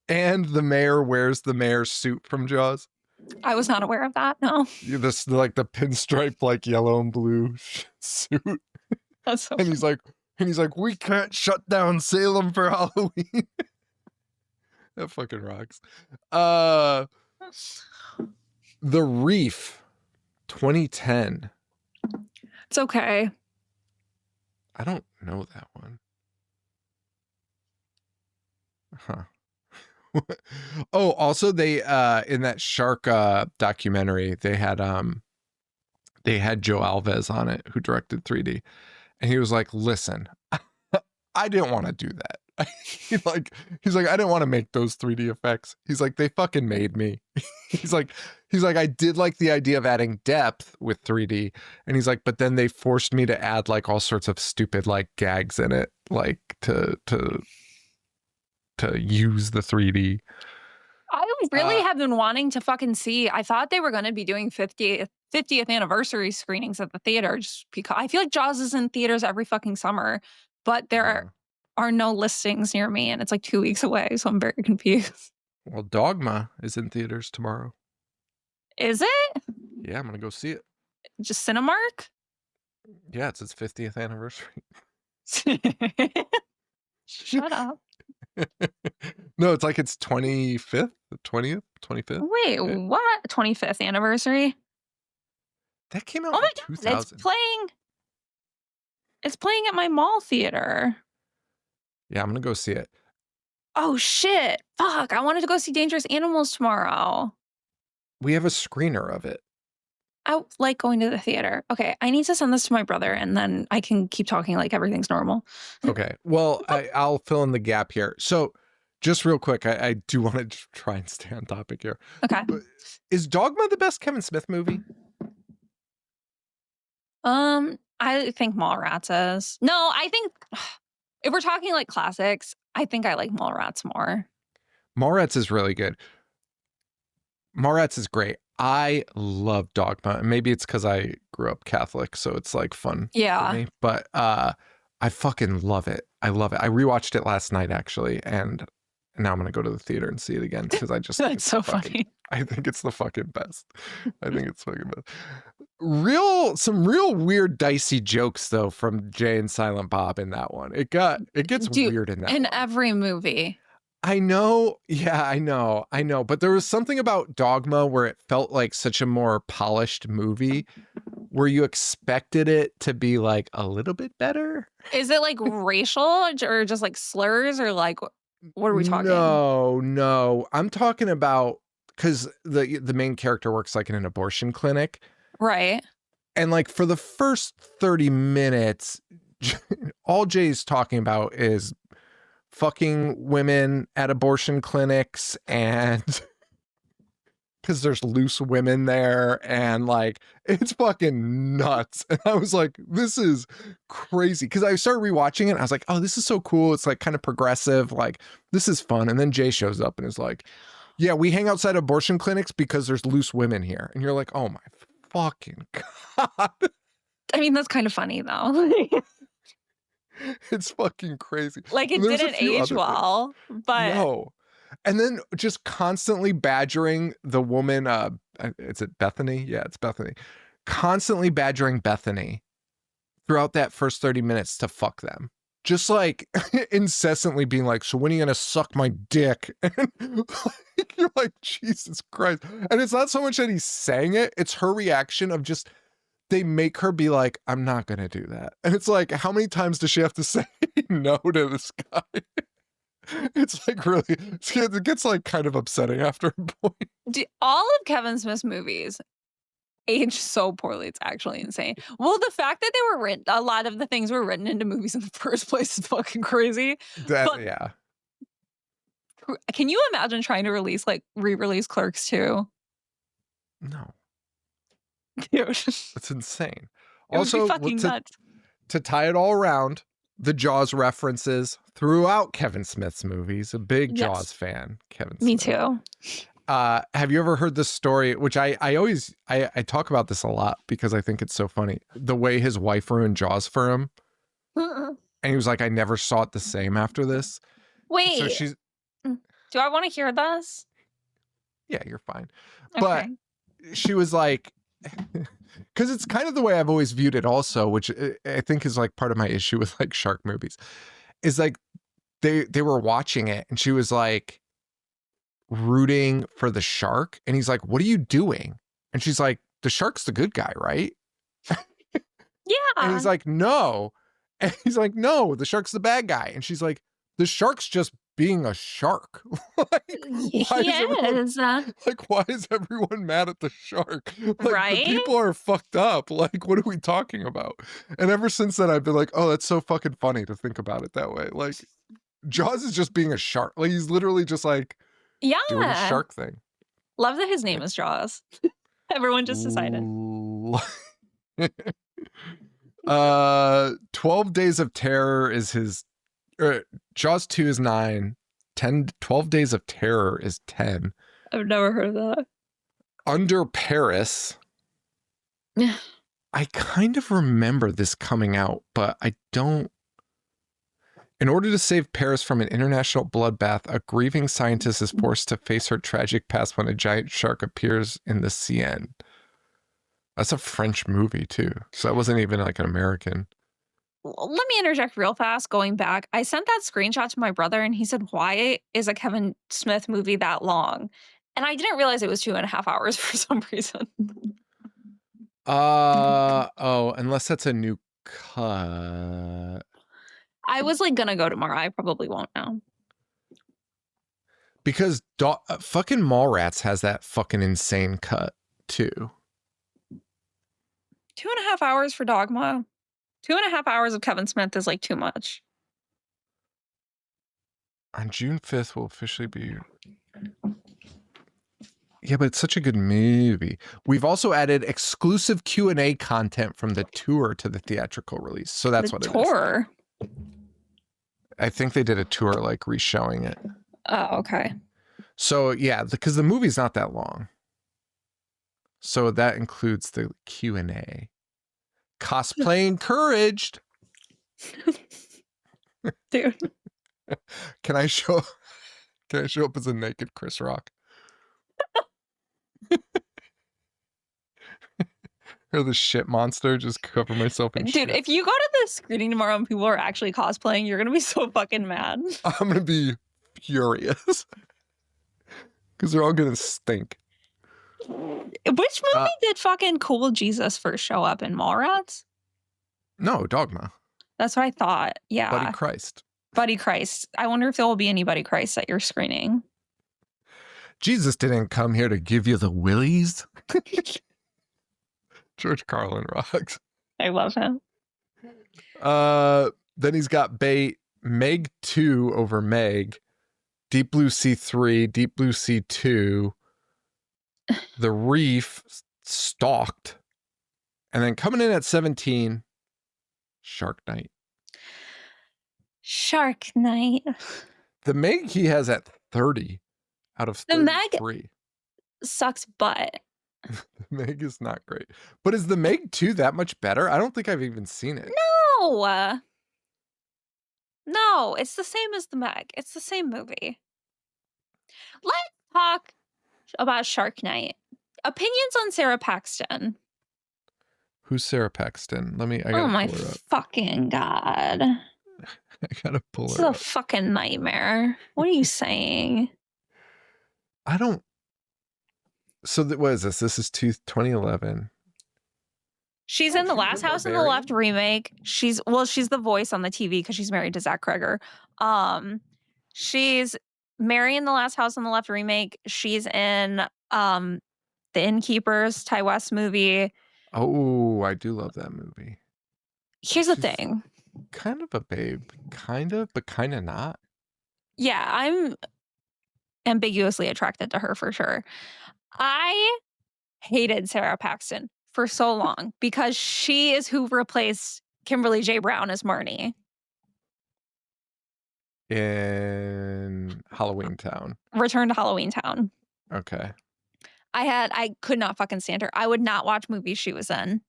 And the mayor wears the mayor's suit from Jaws. I was not aware of that. No. This like the pinstripe like yellow and blue suit. That's so and he's like, we can't shut down Salem for Halloween. That fucking rocks. The Reef, 2010. It's okay. I don't know that one. Huh. Oh, also they in that shark documentary, they had they had Joe Alves on it, who directed 3D. And he was like, listen, I didn't want to do that. he's like, I didn't want to make those 3D effects. He's like, they fucking made me. he's like, I did like the idea of adding depth with 3D. And he's like, but then they forced me to add like all sorts of stupid like gags in it, like to use the 3D. I really have been wanting to fucking see. I thought they were going to be doing 50th anniversary screenings at the theater, just because I feel like Jaws is in theaters every fucking summer, but there are no listings near me and it's like 2 weeks away. So I'm very confused. Well, Dogma is in theaters tomorrow. Is it? Yeah, I'm going to go see it. Just Cinemark? Yeah, it's its 50th anniversary. Shut up. No, it's like its 25th, 20th, 25th. Wait, what? 25th anniversary? That came out Oh my in God, 2000. It's playing at my mall theater. Yeah, I'm going to go see it. Oh shit. Fuck, I wanted to go see Dangerous Animals tomorrow. We have a screener of it. I like going to the theater. Okay, I need to send this to my brother and then I can keep talking like everything's normal. Okay. Well, I'll fill in the gap here. So just real quick, I do want to try and stay on topic here. Okay. But is Dogma the best Kevin Smith movie? I think Mallrats is. No, I think if we're talking like classics, I think I like Mallrats more. Mallrats is really good. Mallrats is great. I love Dogma. Maybe it's because I grew up Catholic, so it's like fun for me. But I fucking love it. I love it. I rewatched it last night actually, and now I'm gonna go to the theater and see it again because I just That's so funny. I think it's the fucking best. I think it's fucking best. Some real weird dicey jokes though from Jay and Silent Bob in that one. It gets weird in that in one. every movie. I know. Yeah, I know. But there was something about Dogma where it felt like such a more polished movie where you expected it to be like a little bit better. Is it like racial or just like slurs or like what are we talking? No. I'm talking about because the main character works like in an abortion clinic. Right. And like for the first 30 minutes, all Jay's talking about is fucking women at abortion clinics and because there's loose women there and like it's fucking nuts. And I was like, this is crazy because I started rewatching it and I was like, oh, this is so cool. It's like kind of progressive, like this is fun. And then Jay shows up and is like, yeah, we hang outside abortion clinics because there's loose women here. And you're like, oh my fucking God. I mean, that's kind of funny though. It's fucking crazy. Like it didn't age well, but no. And then just constantly badgering the woman, is it Bethany? Yeah, it's Bethany. Constantly badgering Bethany throughout that first 30 minutes to fuck them. Just like incessantly being like, so when are you gonna suck my dick? And like, you're like, Jesus Christ. And it's not so much that he's saying it, it's her reaction of just they make her be like, I'm not going to do that. And it's like, how many times does she have to say no to this guy? It's like really, it gets like kind of upsetting after a point. All of Kevin Smith's movies age so poorly. It's actually insane. Well, the fact that they were written, a lot of the things were written into movies in the first place is fucking crazy. Yeah. Can you imagine trying to re-release Clerks 2? No. Dude. It's insane. It also, nuts. To tie it all around, the Jaws references throughout Kevin Smith's movies. A big Jaws fan, Kevin Smith. Me too. Have you ever heard this story, which I talk about this a lot because I think it's so funny, the way his wife ruined Jaws for him. And he was like, I never saw it the same after this. Wait. So she's... Do I want to hear this? Yeah, you're fine. Okay. But she was like, because it's kind of the way I've always viewed it also, which I think is like part of my issue with like shark movies, is like they were watching it and she was like rooting for the shark. And he's like, what are you doing? And she's like, the shark's the good guy, right? Yeah. And he's like, no. And he's like, no, the shark's the bad guy. And she's like, the shark's just being a shark. He is. Why is everyone mad at the shark? Like, the Right? people are fucked up. Like, what are we talking about? And ever since then, I've been like, oh, that's so fucking funny to think about it that way. Like, Jaws is just being a shark. Like, he's literally just like doing his Yeah. shark thing. Love that his name is Jaws. Everyone just decided. 12 Days of Terror is his. Jaws 2 is 9. 12 Days of Terror is 10. I've never heard of that. Under Paris. Yeah. I kind of remember this coming out, but I don't. In order to save Paris from an international bloodbath, a grieving scientist is forced to face her tragic past when a giant shark appears in the Seine. That's a French movie, too. So that wasn't even like an American. Let me interject real fast. Going back, I sent that screenshot to my brother and he said, why is a Kevin Smith movie that long? And I didn't realize it was 2.5 hours for some reason. Unless that's a new cut. I was like gonna go tomorrow. I probably won't now. Because fucking Mallrats has that fucking insane cut too. 2.5 hours for Dogma. 2.5 hours of Kevin Smith is like too much. On June 5th will officially be. Yeah, but it's such a good movie. We've also added exclusive Q&A content from the tour to the theatrical release. So that's what it is. Tour? I think they did a tour like re-showing it. Oh, okay. So yeah, because the movie's not that long. So that includes the Q&A. Cosplay encouraged. Dude. Can I show up as a naked Chris Rock? Or the shit monster, just cover myself in shit. Dude, if you go to the screening tomorrow and people are actually cosplaying, you're gonna be so fucking mad. I'm gonna be furious. Because they're all gonna stink. Which movie did fucking Cool Jesus first show up in? Mallrats? No, Dogma. That's what I thought. Yeah. Buddy Christ. Buddy Christ. I wonder if there will be any Buddy Christ at your screening. Jesus didn't come here to give you the willies. George Carlin rocks. I love him. Then he's got Bait, Meg 2 over Meg, Deep Blue Sea 3, Deep Blue Sea 2, The Reef, Stalked, and then coming in at 17, Shark Night. Shark Night. The Meg he has at 30 out of 33. The Meg sucks butt. The Meg is not great. But is the Meg 2 that much better? I don't think I've even seen it. No. No, it's the same as the Meg. It's the same movie. Let's talk about Shark Night. Opinions on Sarah Paxton. Who's Sarah Paxton? I gotta oh my pull her up. fucking God. I gotta pull This her up. is a fucking nightmare. What are you saying? I don't. So what is this? This is 2011. She's in The Last House on the Left remake. She's the voice on the TV because she's married to Zach Kreger. She's Mary in The Last House on the Left remake. She's in The Innkeepers, Ty West movie. Oh, I do love that movie. Here's the thing. Kind of a babe. Kind of, but kind of not. Yeah, I'm ambiguously attracted to her for sure. I hated Sarah Paxton for so long because she is who replaced Kimberly J. Brown as Marnie. In Halloween Town. Return to Halloween Town. Okay. I could not fucking stand her. I would not watch movies she was in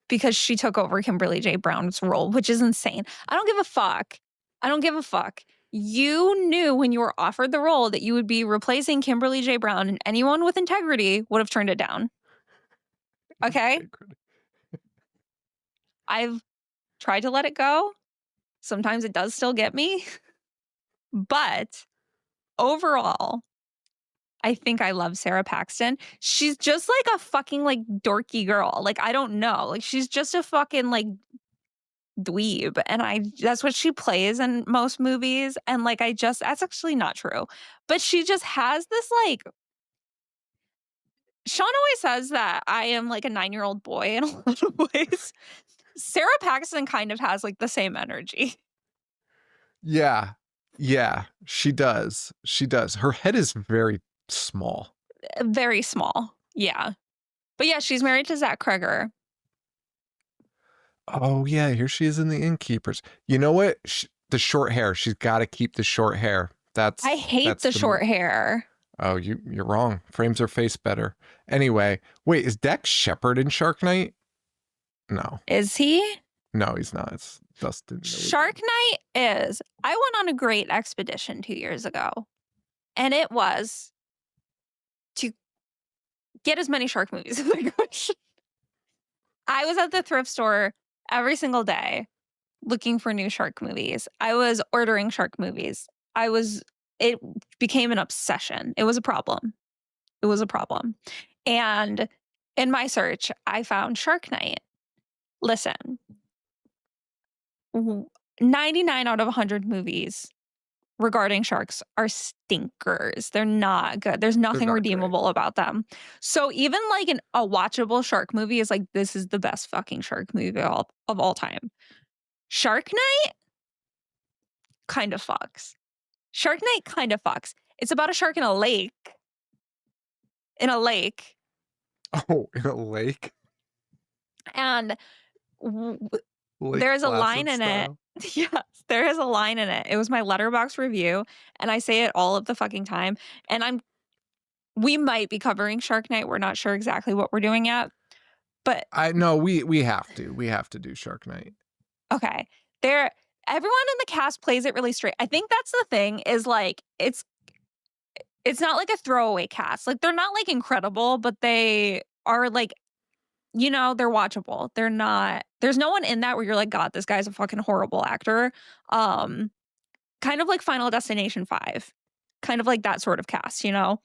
because she took over Kimberly J. Brown's role, which is insane. I don't give a fuck. I don't give a fuck. You knew when you were offered the role that you would be replacing Kimberly J. Brown, and anyone with integrity would have turned it down. Okay? I've tried to let it go. Sometimes it does still get me. But overall, I think I love Sarah Paxton. She's just like a fucking like dorky girl. Like, I don't know. Like, she's just a fucking like dweeb, and that's what she plays in most movies, and, like, that's actually not true, but she just has this, like Sean always says that I am like a 9-year-old boy in a lot of ways. Sarah Paxton kind of has, like, the same energy. Yeah. Yeah, she does. She does. Her head is very small. Very small. Yeah. But, yeah, she's married to Zach Kreger. Oh, yeah, here she is in The Innkeepers. You know what? The short hair. She's got to keep the short hair. I hate the short hair. Oh, you're wrong. Frames her face better. Anyway, wait, is Dax Shepard in Shark Night? No. Is he? No, he's not. It's Dustin. Shark Night is. I went on a great expedition 2 years ago, and it was to get as many shark movies as I could. I was at the thrift store every single day looking for new shark movies. I was ordering shark movies. It became an obsession. It was a problem. It was a problem. And in my search, I found Shark Night. Listen, 99 out of 100 movies regarding sharks are stinkers. They're not good. There's nothing redeemable about them. So even like a watchable shark movie is like, this is the best fucking shark movie of all time. Shark Night kind of fucks. Shark Night kind of fucks. It's about a shark in a lake. In a lake. Oh, in a lake? And there's a line in it. Yes, there is a line in it. It was my Letterboxd review, and I say it all of the fucking time. And we might be covering Shark Night. We're not sure exactly what we're doing yet. But no, we have to. We have to do Shark Night. Okay. Everyone in the cast plays it really straight. I think that's the thing is like it's not like a throwaway cast. Like they're not like incredible, but they are like, they're watchable. There's no one in that where you're like, God, this guy's a fucking horrible actor. Kind of like Final Destination 5. Kind of like that sort of cast, Yeah.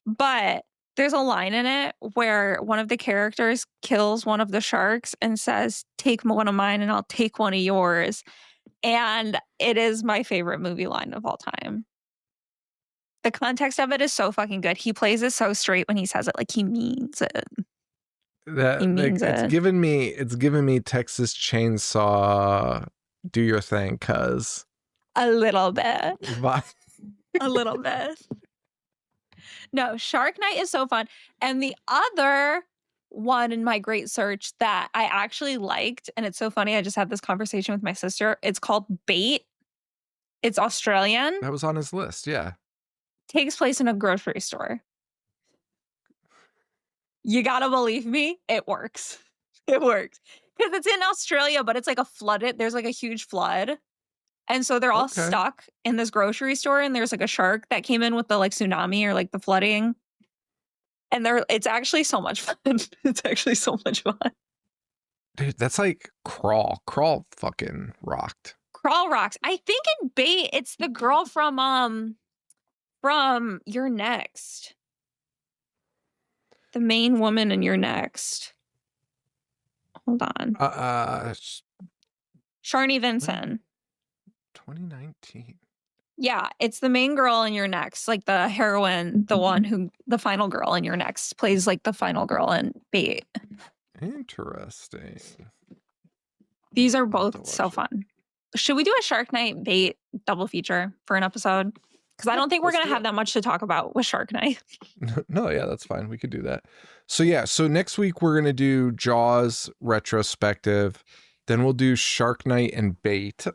But there's a line in it where one of the characters kills one of the sharks and says, take one of mine and I'll take one of yours. And it is my favorite movie line of all time. The context of it is so fucking good. He plays it so straight when he says it, like he means it. It's given me Texas Chainsaw Do Your Thing, cuz. A little bit. A little bit. No, Shark Night is so fun. And the other one in my great search that I actually liked, and it's so funny, I just had this conversation with my sister. It's called Bait. It's Australian. That was on his list, yeah. Takes place in a grocery store. You gotta believe me, it works. It works. Because it's in Australia, but it's like there's like a huge flood. And so they're all stuck in this grocery store, and there's like a shark that came in with the like tsunami or like the flooding. And it's actually so much fun. It's actually so much fun. Dude, that's like Crawl. Crawl fucking rocked. Crawl rocks. I think in Bait, it's the girl from You're Next. The main woman in You're Next. Hold on. Sharni Vinson. 2019. Yeah, it's the main girl in You're Next, like the heroine, the final girl in You're Next plays like the final girl in Bait. Interesting. These are both so fun. Should we do a Shark Night Bait double feature for an episode? Because I don't think we're going to have that much to talk about with Shark Night. No, yeah, that's fine. We could do that. So next week we're going to do Jaws retrospective. Then we'll do Shark Night and Bait.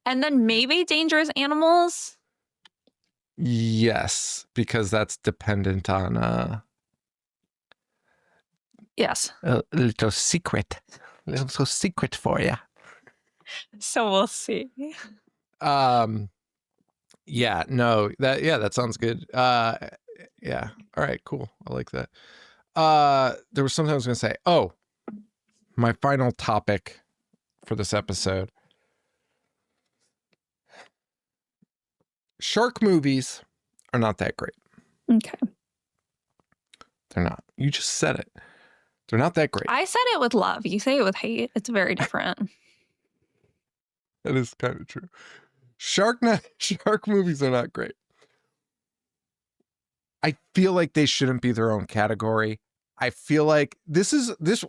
And then maybe Dangerous Animals? Yes, because that's dependent on... Yes. A little secret. A little secret for you. So we'll see. Yeah, no, that sounds good. Yeah. All right, cool. I like that. There was something I was going to say. Oh, my final topic for this episode. Shark movies are not that great. Okay. They're not. You just said it. They're not that great. I said it with love. You say it with hate. It's very different. That is kind of true. Shark movies are not great. I feel like they shouldn't be their own category. I feel like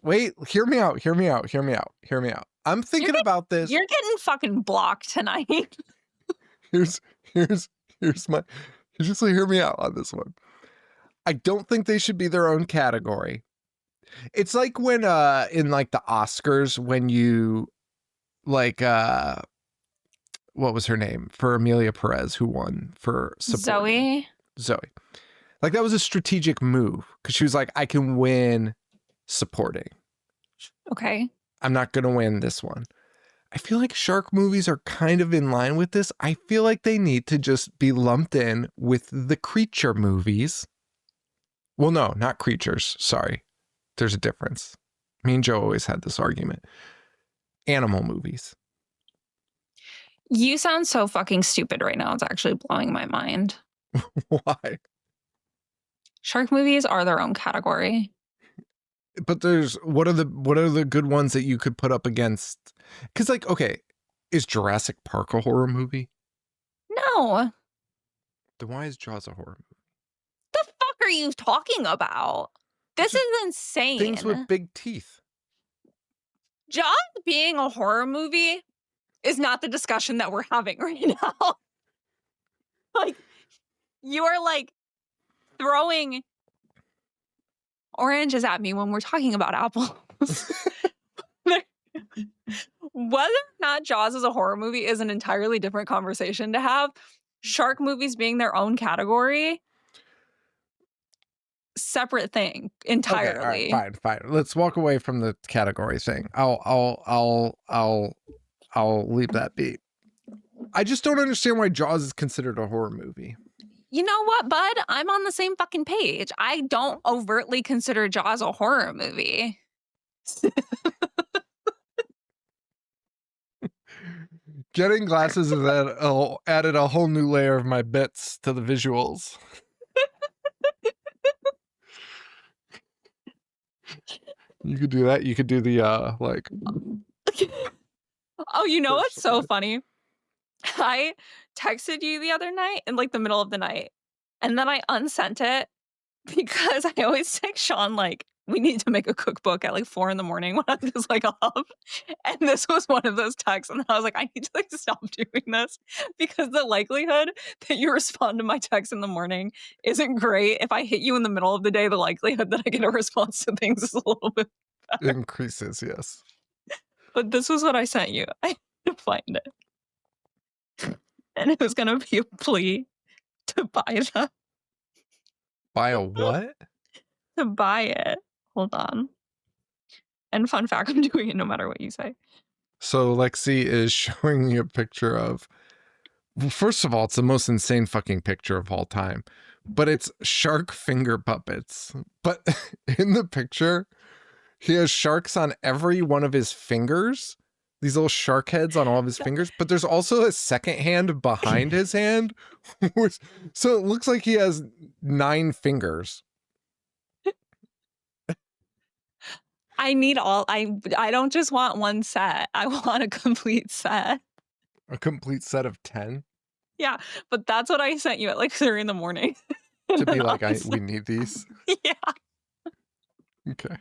wait, hear me out. I'm thinking about this. You're getting fucking blocked tonight. Here's my, just hear me out on this one. I don't think they should be their own category. It's like when in like the Oscars, when you like what was her name for Amelia Perez, who won for supporting? Zoe. Like that was a strategic move because she was like, I can win supporting. Okay. I'm not going to win this one. I feel like shark movies are kind of in line with this. I feel like they need to just be lumped in with the creature movies. Well, no, not creatures. Sorry. There's a difference. Me and Joe always had this argument. Animal movies. You sound so fucking stupid right now. It's actually blowing my mind. Why? Shark movies are their own category. But what are the good ones that you could put up against? Because like, okay, is Jurassic Park a horror movie? No. Then why is Jaws a horror movie? The fuck are you talking about? This is insane. Things with big teeth. Jaws being a horror movie is not the discussion that we're having right now. Like, you are like throwing oranges at me when we're talking about apples. Whether or not Jaws is a horror movie is an entirely different conversation to have. Shark movies being their own category, separate thing entirely. Okay, all right, fine. Let's walk away from the category thing. I'll leave that be. I just don't understand why Jaws is considered a horror movie. You know what, bud? I'm on the same fucking page. I don't overtly consider Jaws a horror movie. Getting glasses has added a whole new layer of my bits to the visuals. You could do that. You could do the like. Oh, you know what's so funny? I texted you the other night in like the middle of the night, and then I unsent it because I always text Sean like, we need to make a cookbook at like 4 a.m. when I'm just like up. And this was one of those texts. And I was like, I need to like stop doing this because the likelihood that you respond to my text in the morning isn't great. If I hit you in the middle of the day, the likelihood that I get a response to things is a little bit better. It increases, yes. But this was what I sent you. I had to find it. And it was going to be a plea to buy them. Buy a what? To buy it. Hold on. And fun fact, I'm doing it no matter what you say. So Lexi is showing me a picture of, well, first of all, it's the most insane fucking picture of all time, but it's shark finger puppets. But in the picture, he has sharks on every one of his fingers, these little shark heads on all of his fingers, but there's also a second hand behind his hand. So it looks like he has 9 fingers. I need all, I don't just want one set. I want a complete set. A complete set of 10? Yeah, but that's what I sent you at like 3 a.m. To be like, we need these? Yeah. Okay.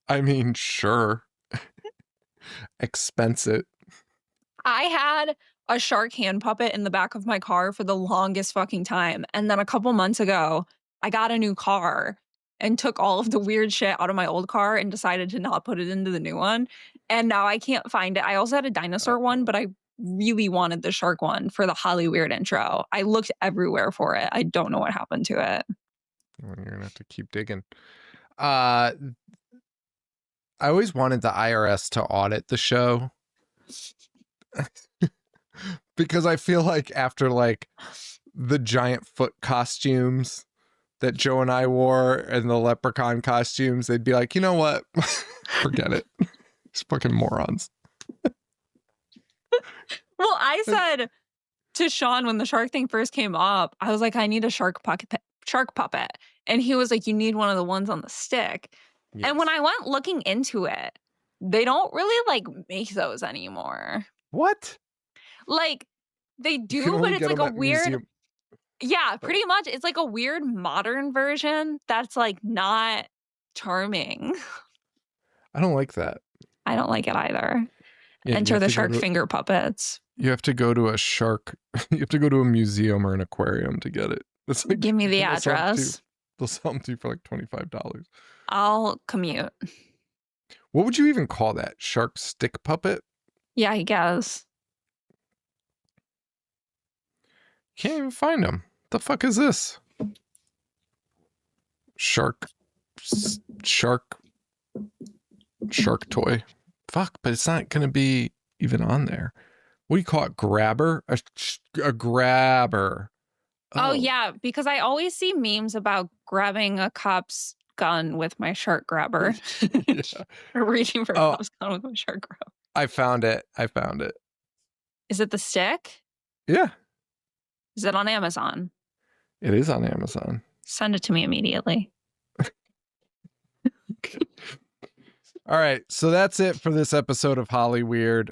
I mean, sure. Expense it. I had a shark hand puppet in the back of my car for the longest fucking time. And then a couple months ago, I got a new car and took all of the weird shit out of my old car and decided to not put it into the new one. And now I can't find it. I also had a dinosaur one, but I really wanted the shark one for the Hollyweird intro. I looked everywhere for it. I don't know what happened to it. Well, you're gonna have to keep digging. I always wanted the IRS to audit the show. Because I feel like after like the giant foot costumes that Joe and I wore and the leprechaun costumes, they'd be like, you know what? Forget it. These fucking morons. Well, I said to Sean when the shark thing first came up, I was like, I need a shark puppet. And he was like, you need one of the ones on the stick. And when I went looking into it, they don't really like make those anymore. What? Like they You can do, only but it's get like them a at weird, museum. yeah, pretty much. It's like a weird modern version that's like not charming. I don't like that. I don't like it either. Yeah, Enter the shark finger puppets. You have to go to a shark. You have to go to a museum or an aquarium to get it. It's like, Give me the they'll sell 'em to you- address. They'll sell them to you for like $25. I'll commute. What would you even call that? Shark stick puppet? Yeah, I guess. Can't even find them. The fuck is this? Shark toy. Fuck, but it's not gonna be even on there. What do you call it? Grabber? A grabber. Oh, yeah, because I always see memes about grabbing a cop's gun with my shark grabber. Yeah. Or reaching for a cop's gun with my shark grabber. I found it. Is it the stick? Yeah. Is it on Amazon? It is on Amazon. Send it to me immediately. All right. So that's it for this episode of Hollyweird.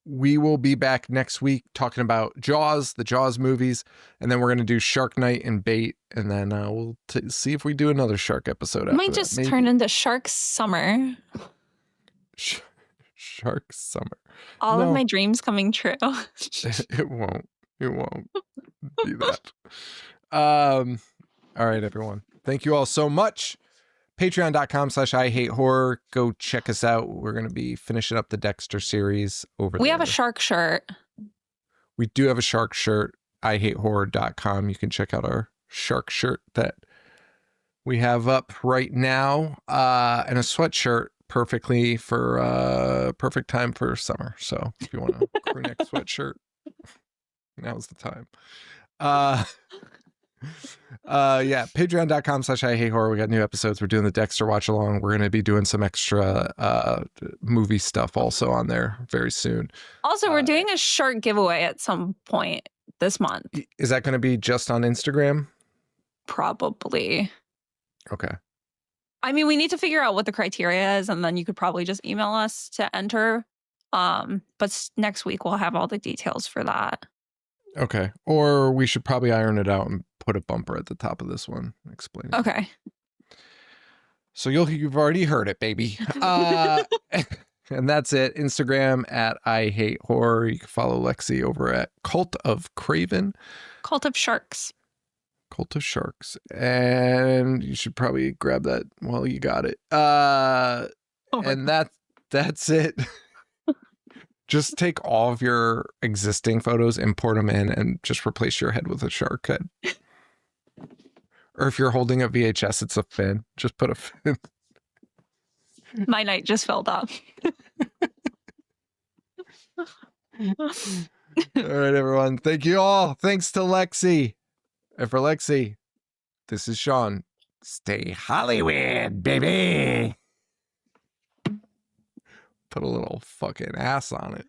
We will be back next week talking about Jaws, the Jaws movies, and then we're going to do Shark Night and Bait, and then we'll see if we do another shark episode. It might just turn into Shark Summer. Shark Summer. All of my dreams coming true. It won't. It won't be that. All right, everyone. Thank you all so much. Patreon.com/IHateHorror. Go check us out. We're going to be finishing up the Dexter series over there. We have a shark shirt. We do have a shark shirt. IHateHorror.com. You can check out our shark shirt that we have up right now. And a sweatshirt perfectly for perfect time for summer. So if you want a crew neck sweatshirt, now's the time. Yeah, patreon.com/IHateHorror. We got new episodes. We're doing the Dexter watch along. We're going to be doing some extra movie stuff also on there very soon. Also, we're doing a shirt giveaway at some point this month. Is that going to be just on Instagram? Probably. Okay. I mean, we need to figure out what the criteria is, and then you could probably just email us to enter. But next week we'll have all the details for that. Okay. Or we should probably iron it out and put a bumper at the top of this one explaining. Okay. So you've already heard it, baby. And that's it. Instagram at IHateHorror. You can follow Lexi over at Cult of Craven. Cult of Sharks. Cult of Sharks. And you should probably grab that while you got it. And that's it. Just take all of your existing photos, import them in, and just replace your head with a shark head. Or if you're holding a VHS, it's a fin. Just put a fin. My night just filled up. All right, everyone. Thank you all. Thanks to Lexi. And for Lexi, this is Sean. Stay Hollyweird, baby. Put a little fucking ass on it.